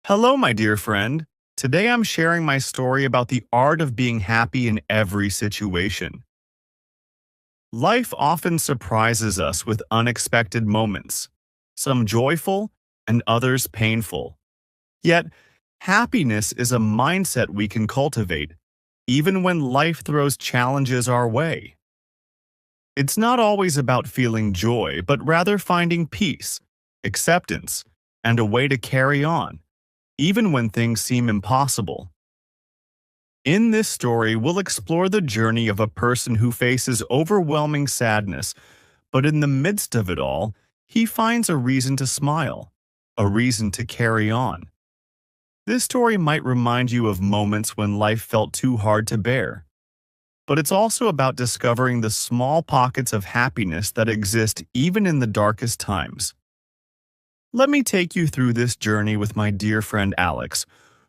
Hello, my dear friend. Today I'm sharing my story about the art of being happy in every situation. Life often surprises us with unexpected moments, some joyful and others painful. Yet, happiness is a mindset we can cultivate, even when life throws challenges our way. It's not always about feeling joy, but rather finding peace, acceptance, and a way to carry on even when things seem impossible. In this story, we'll explore the journey of a person who faces overwhelming sadness, but in the midst of it all, he finds a reason to smile, a reason to carry on. This story might remind you of moments when life felt too hard to bear, but it's also about discovering the small pockets of happiness that exist even in the darkest times. Let me take you through this journey with my dear friend Alex,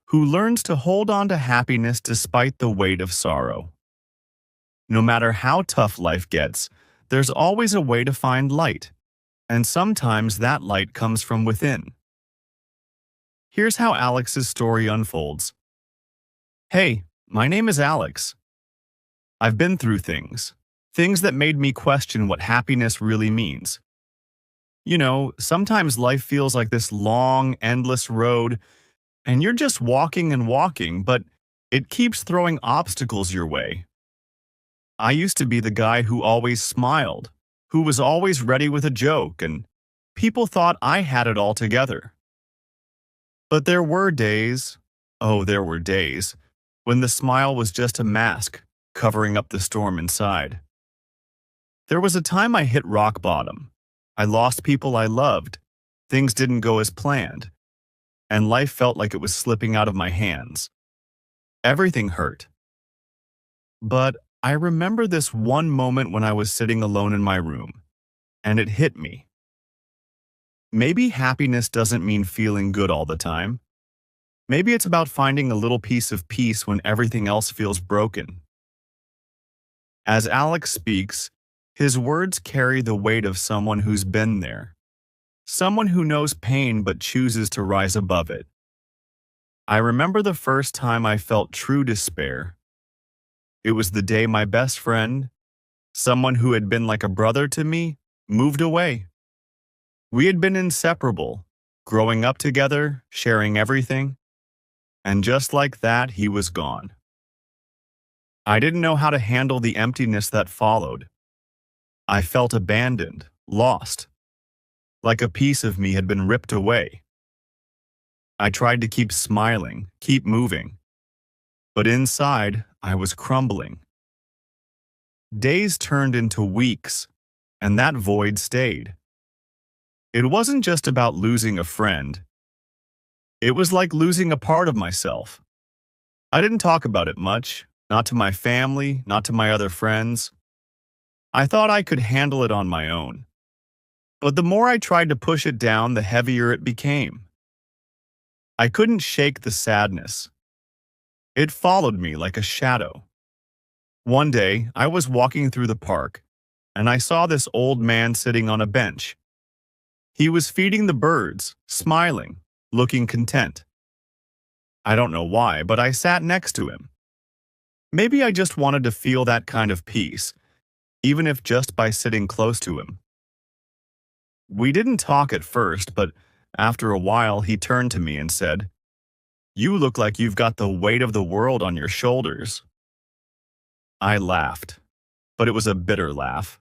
who learns to hold on to happiness despite the weight of sorrow. No matter how tough life gets, there's always a way to find light, and sometimes that light comes from within. Here's how Alex's story unfolds. Hey, my name is Alex. I've been through things that made me question what happiness really means. Sometimes life feels like this long, endless road, and you're just walking and walking, but it keeps throwing obstacles your way. I used to be the guy who always smiled, who was always ready with a joke, and people thought I had it all together. But there were days, when the smile was just a mask covering up the storm inside. There was a time I hit rock bottom. I lost people I loved, things didn't go as planned, and life felt like it was slipping out of my hands. Everything hurt. But I remember this one moment when I was sitting alone in my room, and it hit me. Maybe happiness doesn't mean feeling good all the time. Maybe it's about finding a little piece of peace when everything else feels broken. As Alex speaks, his words carry the weight of someone who's been there, someone who knows pain but chooses to rise above it. I remember the first time I felt true despair. It was the day my best friend, someone who had been like a brother to me, moved away. We had been inseparable, growing up together, sharing everything, and just like that, he was gone. I didn't know how to handle the emptiness that followed. I felt abandoned, lost, like a piece of me had been ripped away. I tried to keep smiling, keep moving, but inside, I was crumbling. Days turned into weeks, and that void stayed. It wasn't just about losing a friend. It was like losing a part of myself. I didn't talk about it much, not to my family, not to my other friends. I thought I could handle it on my own. But the more I tried to push it down, the heavier it became. I couldn't shake the sadness. It followed me like a shadow. One day, I was walking through the park, and I saw this old man sitting on a bench. He was feeding the birds, smiling, looking content. I don't know why, but I sat next to him. Maybe I just wanted to feel that kind of peace, even if just by sitting close to him. We didn't talk at first, but after a while he turned to me and said, "You look like you've got the weight of the world on your shoulders." I laughed, but it was a bitter laugh.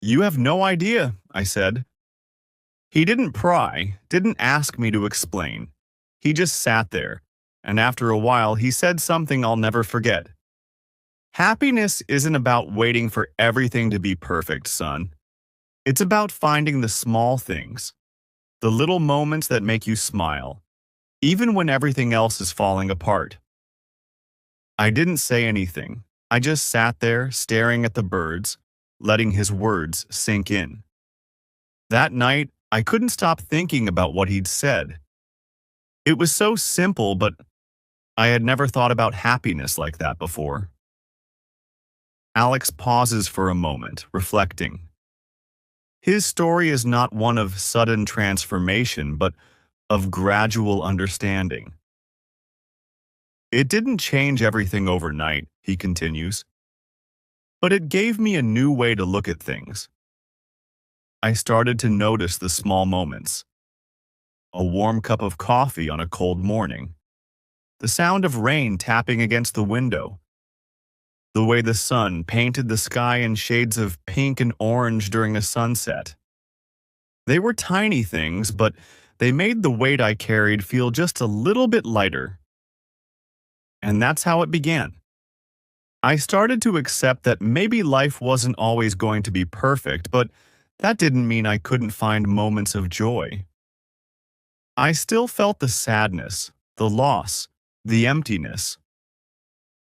"You have no idea," I said. He didn't pry, didn't ask me to explain. He just sat there, and after a while he said something I'll never forget. "Happiness isn't about waiting for everything to be perfect, son. It's about finding the small things, the little moments that make you smile, even when everything else is falling apart." I didn't say anything. I just sat there, staring at the birds, letting his words sink in. That night, I couldn't stop thinking about what he'd said. It was so simple, but I had never thought about happiness like that before. Alex pauses for a moment, reflecting. His story is not one of sudden transformation, but of gradual understanding. It didn't change everything overnight, he continues, but it gave me a new way to look at things. I started to notice the small moments. A warm cup of coffee on a cold morning, the sound of rain tapping against the window, the way the sun painted the sky in shades of pink and orange during a sunset. They were tiny things, but they made the weight I carried feel just a little bit lighter. And that's how it began. I started to accept that maybe life wasn't always going to be perfect, but that didn't mean I couldn't find moments of joy. I still felt the sadness, the loss, the emptiness.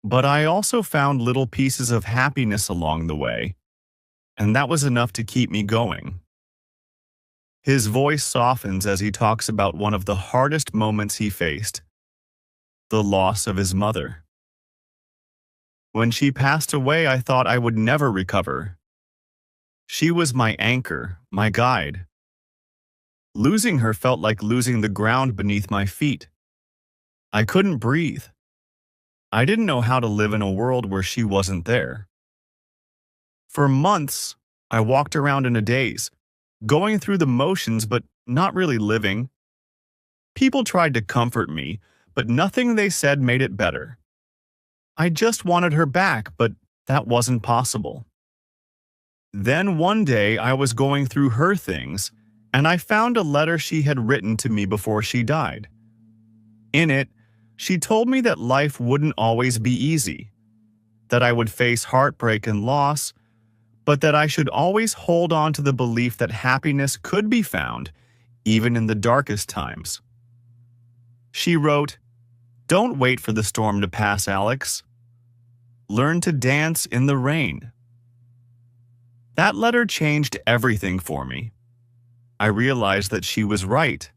But I also found little pieces of happiness along the way, and that was enough to keep me going. His voice softens as he talks about one of the hardest moments he faced, the loss of his mother. When she passed away, I thought I would never recover. She was my anchor, my guide. Losing her felt like losing the ground beneath my feet. I couldn't breathe. I didn't know how to live in a world where she wasn't there. For months, I walked around in a daze, going through the motions but not really living. People tried to comfort me, but nothing they said made it better. I just wanted her back, but that wasn't possible. Then one day I was going through her things, and I found a letter she had written to me before she died. In it, she told me that life wouldn't always be easy, that I would face heartbreak and loss, but that I should always hold on to the belief that happiness could be found, even in the darkest times. She wrote, "Don't wait for the storm to pass, Alex. Learn to dance in the rain." That letter changed everything for me. I realized that she was right.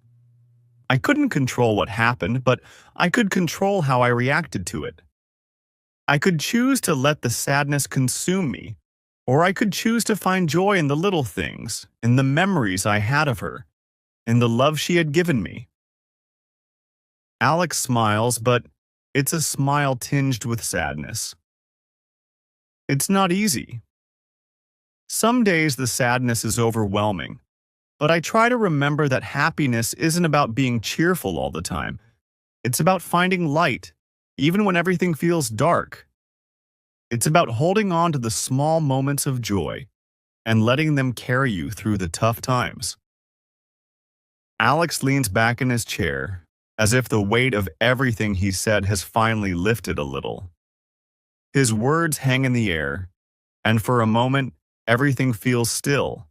I couldn't control what happened, but I could control how I reacted to it. I could choose to let the sadness consume me, or I could choose to find joy in the little things, in the memories I had of her, in the love she had given me. Alex smiles, but it's a smile tinged with sadness. It's not easy. Some days the sadness is overwhelming, but I try to remember that happiness isn't about being cheerful all the time. It's about finding light, even when everything feels dark. It's about holding on to the small moments of joy and letting them carry you through the tough times. Alex leans back in his chair, as if the weight of everything he said has finally lifted a little. His words hang in the air, and for a moment, everything feels still.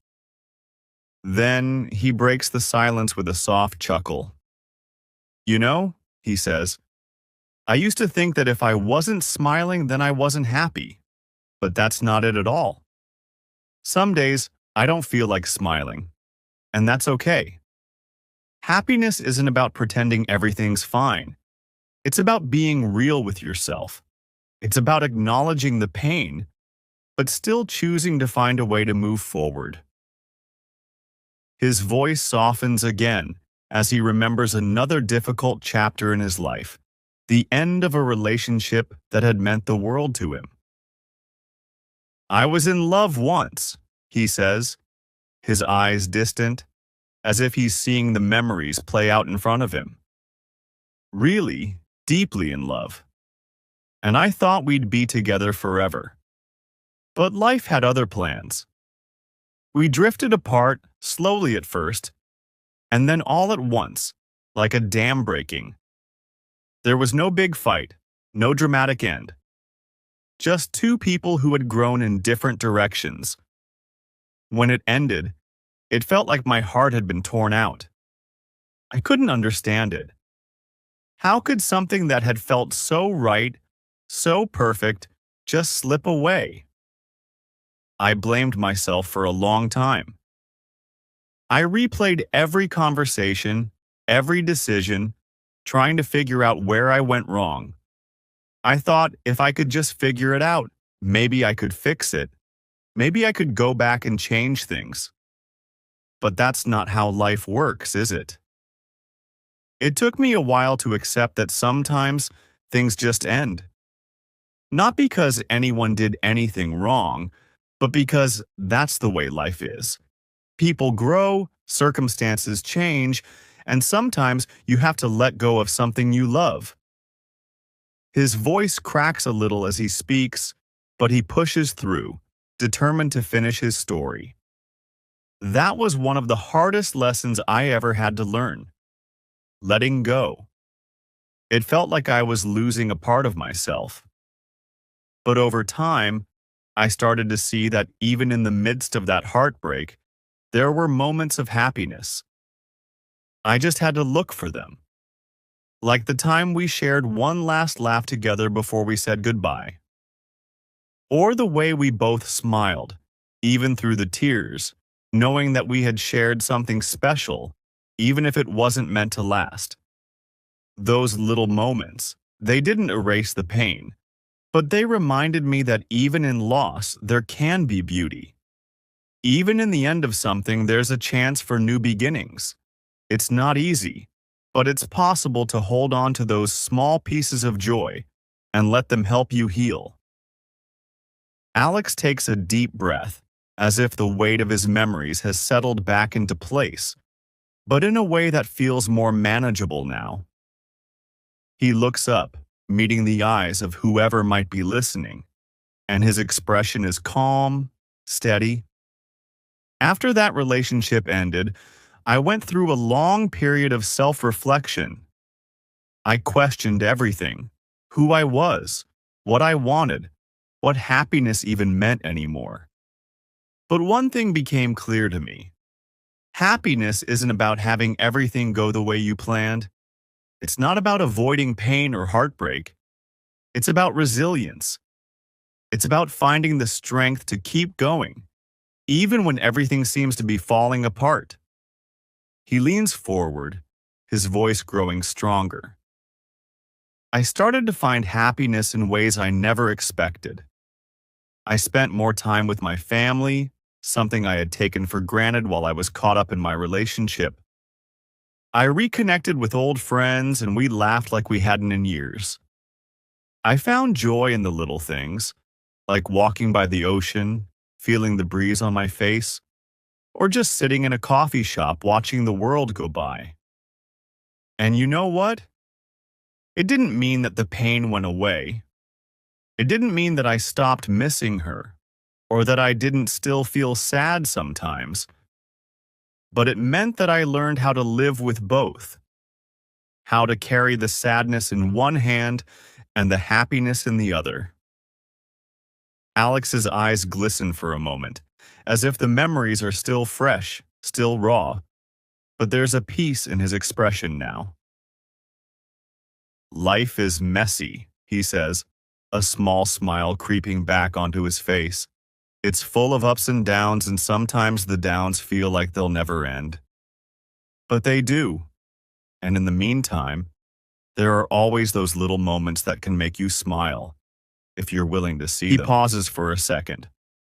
Then he breaks the silence with a soft chuckle. "You know," he says, "I used to think that if I wasn't smiling, then I wasn't happy. But that's not it at all. Some days, I don't feel like smiling, and that's okay. Happiness isn't about pretending everything's fine. It's about being real with yourself. It's about acknowledging the pain, but still choosing to find a way to move forward." His voice softens again as he remembers another difficult chapter in his life, the end of a relationship that had meant the world to him. "I was in love once," he says, his eyes distant, as if he's seeing the memories play out in front of him. "Really, deeply in love. And I thought we'd be together forever. But life had other plans. We drifted apart, slowly at first, and then all at once, like a dam breaking. There was no big fight, no dramatic end. Just two people who had grown in different directions. When it ended, it felt like my heart had been torn out. I couldn't understand it. How could something that had felt so right, so perfect, just slip away? I blamed myself for a long time. I replayed every conversation, every decision, trying to figure out where I went wrong. I thought if I could just figure it out, maybe I could fix it. Maybe I could go back and change things. But that's not how life works, is it? It took me a while to accept that sometimes things just end. Not because anyone did anything wrong, but because that's the way life is. People grow, circumstances change, and sometimes you have to let go of something you love. His voice cracks a little as he speaks, but he pushes through, determined to finish his story. That was one of the hardest lessons I ever had to learn. Letting go. It felt like I was losing a part of myself. But over time, I started to see that even in the midst of that heartbreak, there were moments of happiness. I just had to look for them. Like the time we shared one last laugh together before we said goodbye. Or the way we both smiled, even through the tears, knowing that we had shared something special, even if it wasn't meant to last. Those little moments, they didn't erase the pain, but they reminded me that even in loss, there can be beauty. Even in the end of something, there's a chance for new beginnings. It's not easy, but it's possible to hold on to those small pieces of joy and let them help you heal. Alex takes a deep breath, as if the weight of his memories has settled back into place, but in a way that feels more manageable now. He looks up, meeting the eyes of whoever might be listening, and his expression is calm, steady. After that relationship ended, I went through a long period of self-reflection. I questioned everything, who I was, what I wanted, what happiness even meant anymore. But one thing became clear to me. Happiness isn't about having everything go the way you planned. It's not about avoiding pain or heartbreak. It's about resilience. It's about finding the strength to keep going, even when everything seems to be falling apart. He leans forward, his voice growing stronger. I started to find happiness in ways I never expected. I spent more time with my family, something I had taken for granted while I was caught up in my relationship. I reconnected with old friends and we laughed like we hadn't in years. I found joy in the little things, like walking by the ocean, feeling the breeze on my face, or just sitting in a coffee shop watching the world go by. And you know what? It didn't mean that the pain went away. It didn't mean that I stopped missing her, or that I didn't still feel sad sometimes. But it meant that I learned how to live with both, how to carry the sadness in one hand and the happiness in the other. Alex's eyes glisten for a moment, as if the memories are still fresh, still raw, but there's a peace in his expression now. Life is messy, he says, a small smile creeping back onto his face. It's full of ups and downs, and sometimes the downs feel like they'll never end. But they do. And in the meantime, there are always those little moments that can make you smile, if you're willing to see them. He pauses for a second,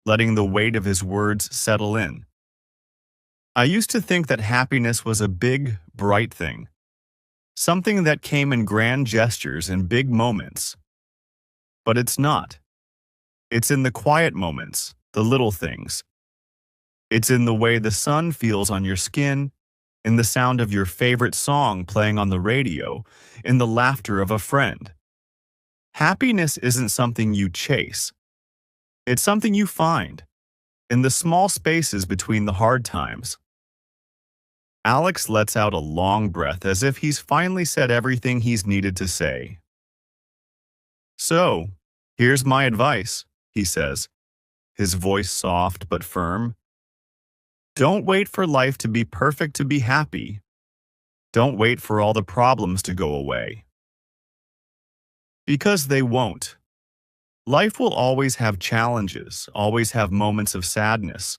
letting the weight of his words settle in. I used to think that happiness was a big, bright thing, something that came in grand gestures and big moments. But it's not. It's in the quiet moments, the little things. It's in the way the sun feels on your skin, in the sound of your favorite song playing on the radio, in the laughter of a friend. Happiness isn't something you chase. It's something you find, in the small spaces between the hard times. Alex lets out a long breath as if he's finally said everything he's needed to say. So, here's my advice, he says, his voice soft but firm. Don't wait for life to be perfect to be happy. Don't wait for all the problems to go away. Because they won't. Life will always have challenges, always have moments of sadness.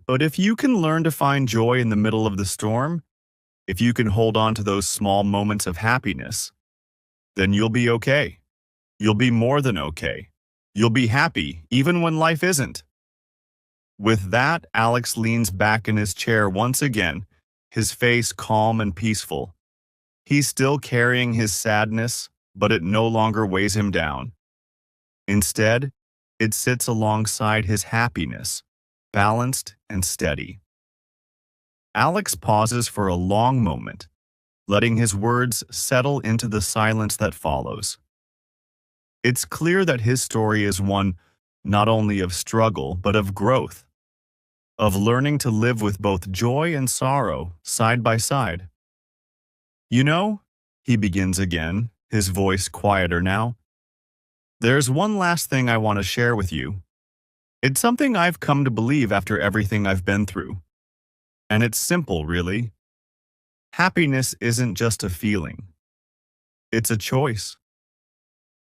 But if you can learn to find joy in the middle of the storm, if you can hold on to those small moments of happiness, then you'll be okay. You'll be more than okay. You'll be happy, even when life isn't. With that, Alex leans back in his chair once again, his face calm and peaceful. He's still carrying his sadness, but it no longer weighs him down. Instead, it sits alongside his happiness, balanced and steady. Alex pauses for a long moment, letting his words settle into the silence that follows. It's clear that his story is one not only of struggle, but of growth, of learning to live with both joy and sorrow side by side. You know, he begins again, his voice quieter now. There's one last thing I want to share with you. It's something I've come to believe after everything I've been through. And it's simple, really. Happiness isn't just a feeling. It's a choice.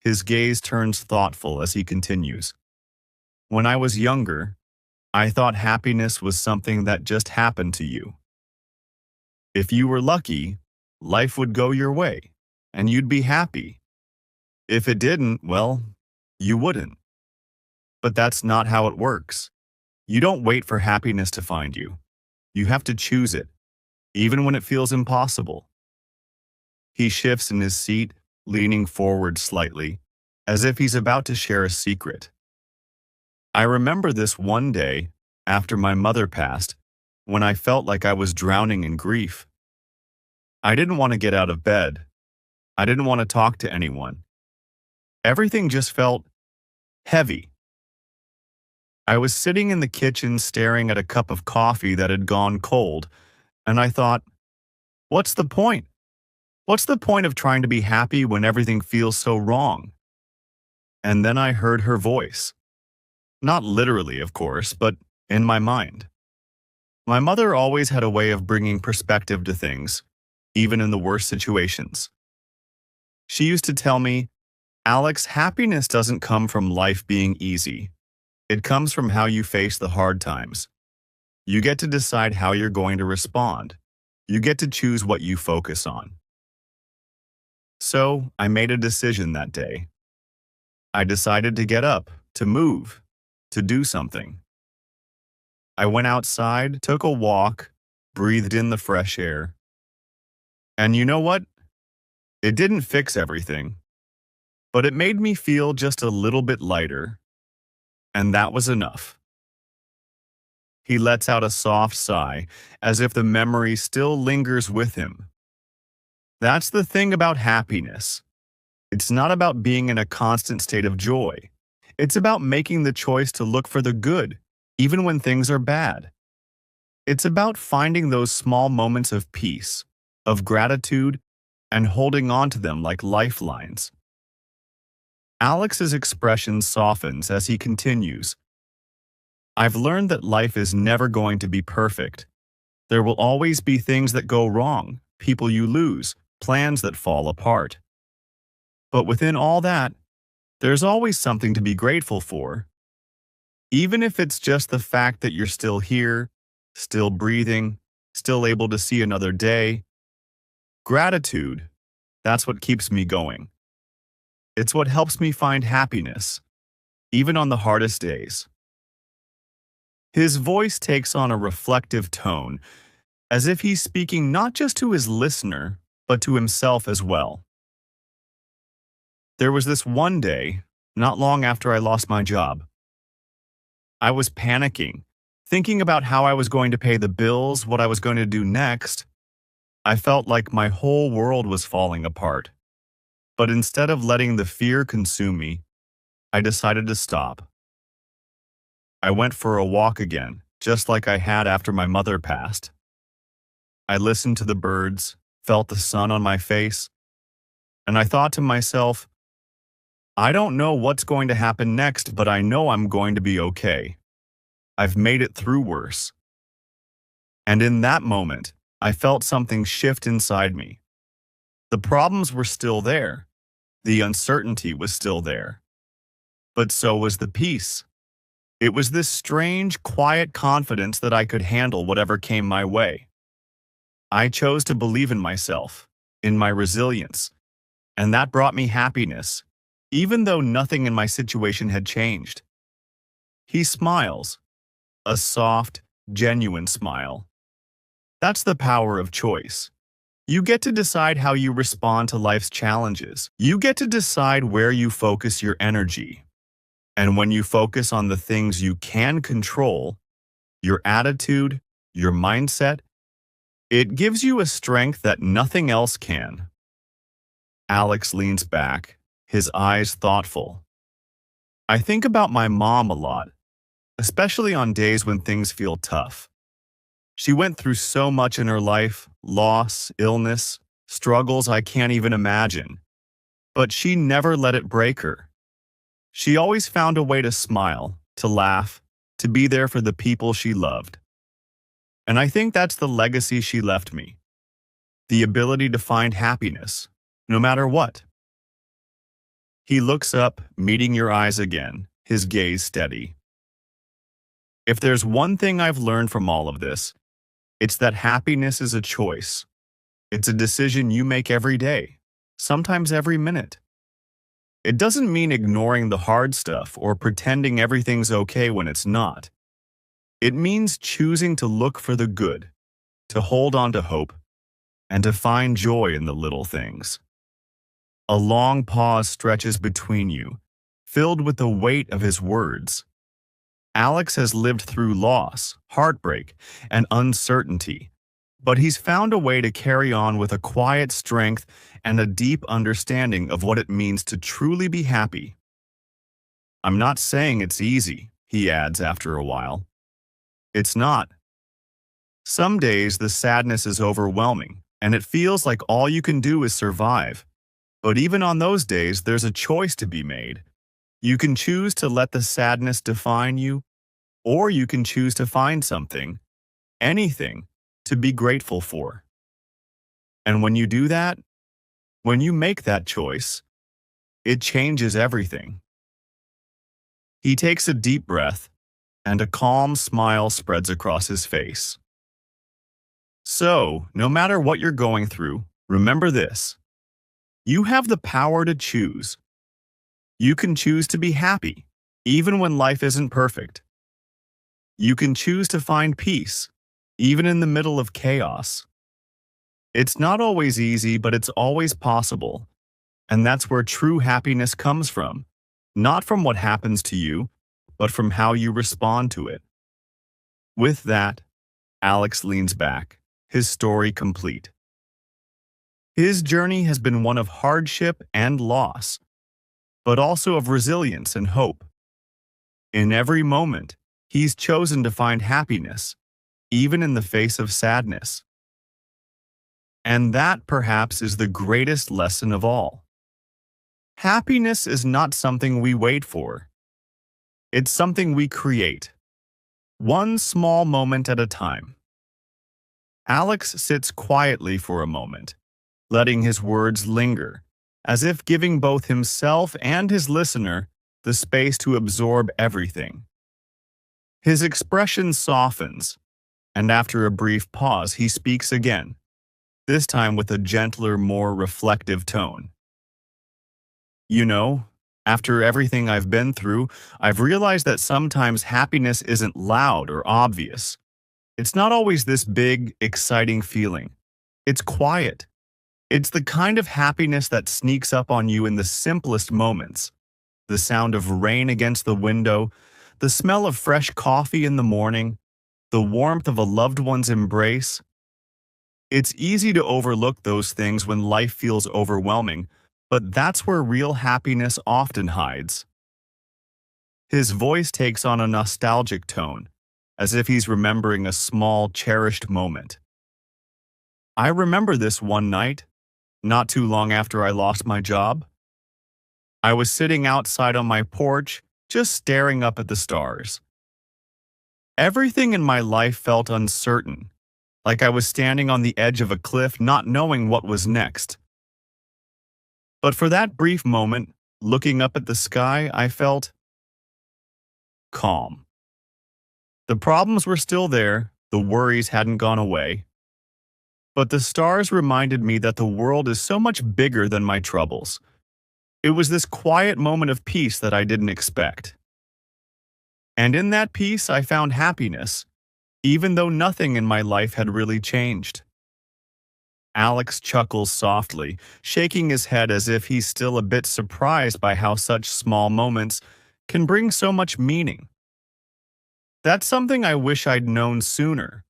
His gaze turns thoughtful as he continues. When I was younger, I thought happiness was something that just happened to you. If you were lucky, life would go your way, and you'd be happy. If it didn't, well, you wouldn't. But that's not how it works. You don't wait for happiness to find you. You have to choose it, even when it feels impossible. He shifts in his seat, leaning forward slightly, as if he's about to share a secret. I remember this one day, after my mother passed, when I felt like I was drowning in grief. I didn't want to get out of bed. I didn't want to talk to anyone. Everything just felt heavy. I was sitting in the kitchen staring at a cup of coffee that had gone cold, and I thought, what's the point? What's the point of trying to be happy when everything feels so wrong? And then I heard her voice. Not literally, of course, but in my mind. My mother always had a way of bringing perspective to things, even in the worst situations. She used to tell me, Alex, happiness doesn't come from life being easy. It comes from how you face the hard times. You get to decide how you're going to respond. You get to choose what you focus on. So, I made a decision that day. I decided to get up, to move, to do something. I went outside, took a walk, breathed in the fresh air. And you know what? It didn't fix everything, but it made me feel just a little bit lighter. And that was enough. He lets out a soft sigh, as if the memory still lingers with him. That's the thing about happiness. It's not about being in a constant state of joy. It's about making the choice to look for the good, even when things are bad. It's about finding those small moments of peace, of gratitude, and holding on to them like lifelines. Alex's expression softens as he continues. I've learned that life is never going to be perfect. There will always be things that go wrong, people you lose, plans that fall apart. But within all that, there's always something to be grateful for. Even if it's just the fact that you're still here, still breathing, still able to see another day. Gratitude, that's what keeps me going. It's what helps me find happiness, even on the hardest days. His voice takes on a reflective tone, as if he's speaking not just to his listener, but to himself as well. There was this one day, not long after I lost my job. I was panicking, thinking about how I was going to pay the bills, what I was going to do next. I felt like my whole world was falling apart. But instead of letting the fear consume me, I decided to stop. I went for a walk again, just like I had after my mother passed. I listened to the birds, felt the sun on my face, and I thought to myself, I don't know what's going to happen next, but I know I'm going to be okay. I've made it through worse. And in that moment, I felt something shift inside me. The problems were still there. The uncertainty was still there. But so was the peace. It was this strange, quiet confidence that I could handle whatever came my way. I chose to believe in myself, in my resilience, and that brought me happiness, even though nothing in my situation had changed. He smiles, a soft, genuine smile. That's the power of choice. You get to decide how you respond to life's challenges. You get to decide where you focus your energy. And when you focus on the things you can control, your attitude, your mindset, it gives you a strength that nothing else can. Alex leans back, his eyes thoughtful. I think about my mom a lot, especially on days when things feel tough. She went through so much in her life, loss, illness, struggles I can't even imagine. But she never let it break her. She always found a way to smile, to laugh, to be there for the people she loved. And I think that's the legacy she left me. The ability to find happiness, no matter what. He looks up, meeting your eyes again, his gaze steady. If there's one thing I've learned from all of this, it's that happiness is a choice. It's a decision you make every day, sometimes every minute. It doesn't mean ignoring the hard stuff or pretending everything's okay when it's not. It means choosing to look for the good, to hold on to hope, and to find joy in the little things. A long pause stretches between you, filled with the weight of his words. Alex has lived through loss, heartbreak, and uncertainty, but he's found a way to carry on with a quiet strength and a deep understanding of what it means to truly be happy. I'm not saying it's easy, he adds after a while. It's not. Some days the sadness is overwhelming, and it feels like all you can do is survive. But even on those days, there's a choice to be made. You can choose to let the sadness define you, or you can choose to find something, anything, to be grateful for. And when you do that, when you make that choice, it changes everything. He takes a deep breath, and a calm smile spreads across his face. So, no matter what you're going through, remember this. You have the power to choose. You can choose to be happy, even when life isn't perfect. You can choose to find peace, even in the middle of chaos. It's not always easy, but it's always possible. And that's where true happiness comes from. Not from what happens to you, but from how you respond to it. With that, Alex leans back, his story complete. His journey has been one of hardship and loss, but also of resilience and hope. In every moment, he's chosen to find happiness, even in the face of sadness. And that, perhaps, is the greatest lesson of all. Happiness is not something we wait for. It's something we create, one small moment at a time. Alex sits quietly for a moment, letting his words linger, as if giving both himself and his listener the space to absorb everything. His expression softens, and after a brief pause, he speaks again, this time with a gentler, more reflective tone. You know, after everything I've been through, I've realized that sometimes happiness isn't loud or obvious. It's not always this big, exciting feeling. It's quiet. It's the kind of happiness that sneaks up on you in the simplest moments. The sound of rain against the window, the smell of fresh coffee in the morning, the warmth of a loved one's embrace. It's easy to overlook those things when life feels overwhelming, but that's where real happiness often hides. His voice takes on a nostalgic tone, as if he's remembering a small, cherished moment. I remember this one night, not too long after I lost my job. I was sitting outside on my porch, just staring up at the stars. Everything in my life felt uncertain, like I was standing on the edge of a cliff not knowing what was next. But for that brief moment, looking up at the sky, I felt calm. The problems were still there, the worries hadn't gone away. But the stars reminded me that the world is so much bigger than my troubles. It was this quiet moment of peace that I didn't expect. And in that peace, I found happiness, even though nothing in my life had really changed. Alex chuckles softly, shaking his head as if he's still a bit surprised by how such small moments can bring so much meaning. That's something I wish I'd known sooner.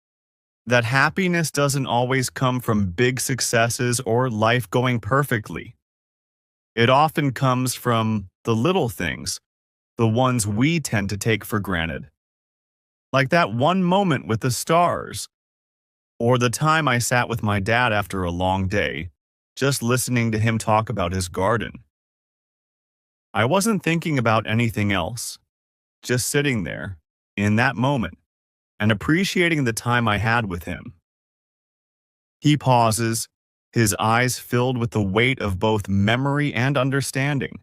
That happiness doesn't always come from big successes or life going perfectly. It often comes from the little things, the ones we tend to take for granted. Like that one moment with the stars, or the time I sat with my dad after a long day, just listening to him talk about his garden. I wasn't thinking about anything else, just sitting there, in that moment, and appreciating the time I had with him. He pauses, his eyes filled with the weight of both memory and understanding.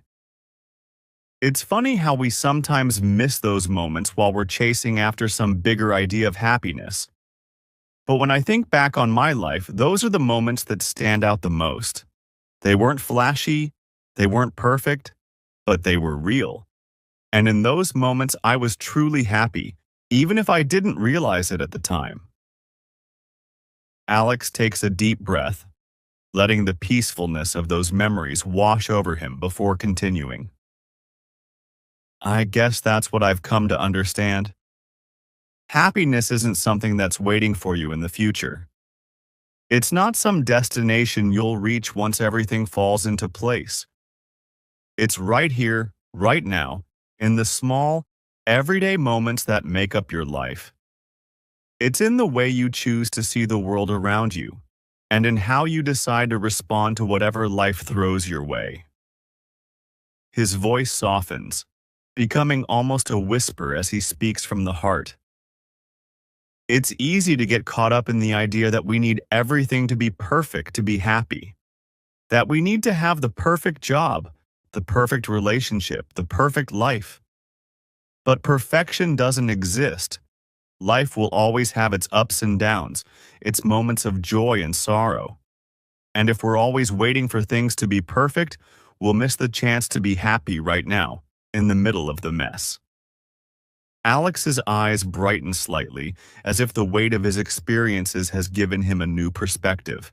It's funny how we sometimes miss those moments while we're chasing after some bigger idea of happiness. But when I think back on my life, those are the moments that stand out the most. They weren't flashy, they weren't perfect, but they were real. And in those moments, I was truly happy, even if I didn't realize it at the time. Alex takes a deep breath, letting the peacefulness of those memories wash over him before continuing. I guess that's what I've come to understand. Happiness isn't something that's waiting for you in the future. It's not some destination you'll reach once everything falls into place. It's right here, right now, in the small, everyday moments that make up your life. It's in the way you choose to see the world around you, and in how you decide to respond to whatever life throws your way. His voice softens, becoming almost a whisper as he speaks from the heart. It's easy to get caught up in the idea that we need everything to be perfect to be happy. That we need to have the perfect job, the perfect relationship, the perfect life. But perfection doesn't exist. Life will always have its ups and downs, its moments of joy and sorrow. And if we're always waiting for things to be perfect, we'll miss the chance to be happy right now, in the middle of the mess. Alex's eyes brighten slightly, as if the weight of his experiences has given him a new perspective.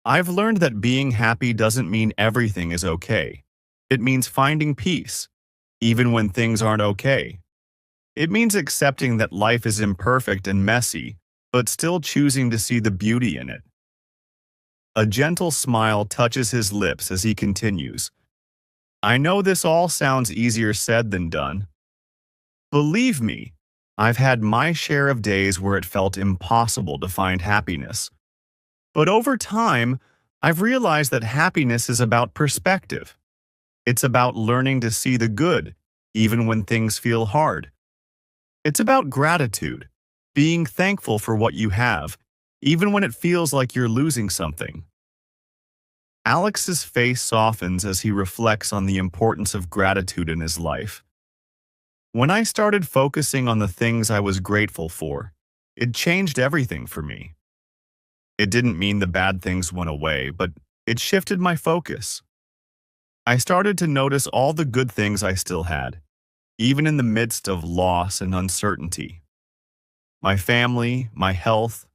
I've learned that being happy doesn't mean everything is okay. It means finding peace, even when things aren't okay. It means accepting that life is imperfect and messy, but still choosing to see the beauty in it. A gentle smile touches his lips as he continues. I know this all sounds easier said than done. Believe me, I've had my share of days where it felt impossible to find happiness. But over time, I've realized that happiness is about perspective. It's about learning to see the good, even when things feel hard. It's about gratitude, being thankful for what you have, even when it feels like you're losing something. Alex's face softens as he reflects on the importance of gratitude in his life. When I started focusing on the things I was grateful for, it changed everything for me. It didn't mean the bad things went away, but it shifted my focus. I started to notice all the good things I still had, even in the midst of loss and uncertainty. My family, my health,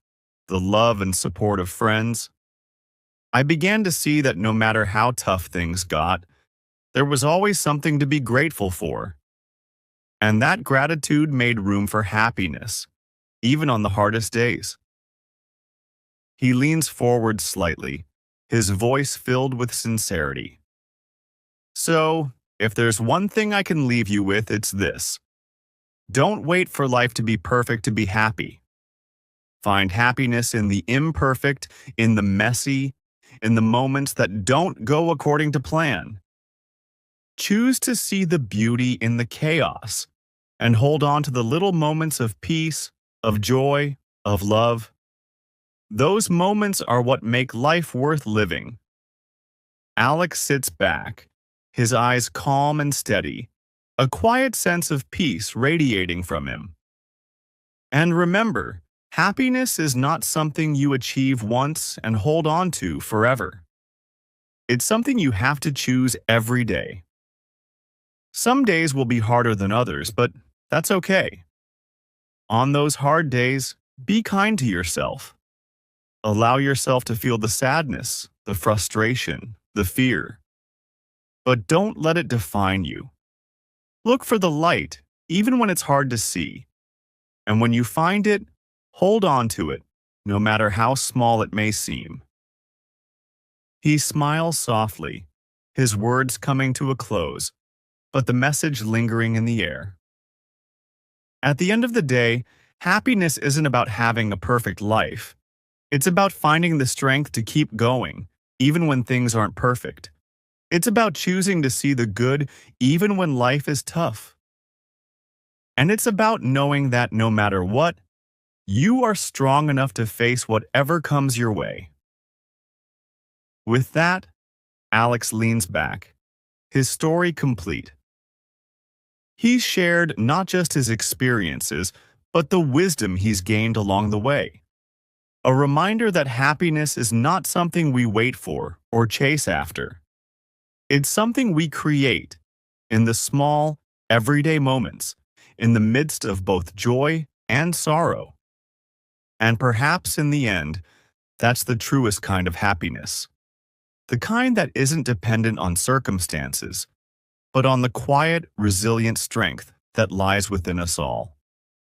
the love and support of friends. I began to see that no matter how tough things got, there was always something to be grateful for. And that gratitude made room for happiness, even on the hardest days. He leans forward slightly, his voice filled with sincerity. So, if there's one thing I can leave you with, it's this. Don't wait for life to be perfect to be happy. Find happiness in the imperfect, in the messy, in the moments that don't go according to plan. Choose to see the beauty in the chaos and hold on to the little moments of peace, of joy, of love. Those moments are what make life worth living. Alex sits back, his eyes calm and steady, a quiet sense of peace radiating from him. And remember, happiness is not something you achieve once and hold on to forever. It's something you have to choose every day. Some days will be harder than others, but that's okay. On those hard days, be kind to yourself. Allow yourself to feel the sadness, the frustration, the fear. But don't let it define you. Look for the light, even when it's hard to see. And when you find it, hold on to it, no matter how small it may seem. He smiles softly, his words coming to a close, but the message lingering in the air. At the end of the day, happiness isn't about having a perfect life. It's about finding the strength to keep going, even when things aren't perfect. It's about choosing to see the good even when life is tough. And it's about knowing that no matter what, you are strong enough to face whatever comes your way. With that, Alex leans back, his story complete. He's shared not just his experiences, but the wisdom he's gained along the way. A reminder that happiness is not something we wait for or chase after. It's something we create in the small, everyday moments, in the midst of both joy and sorrow. And perhaps in the end, that's the truest kind of happiness. The kind that isn't dependent on circumstances, but on the quiet, resilient strength that lies within us all.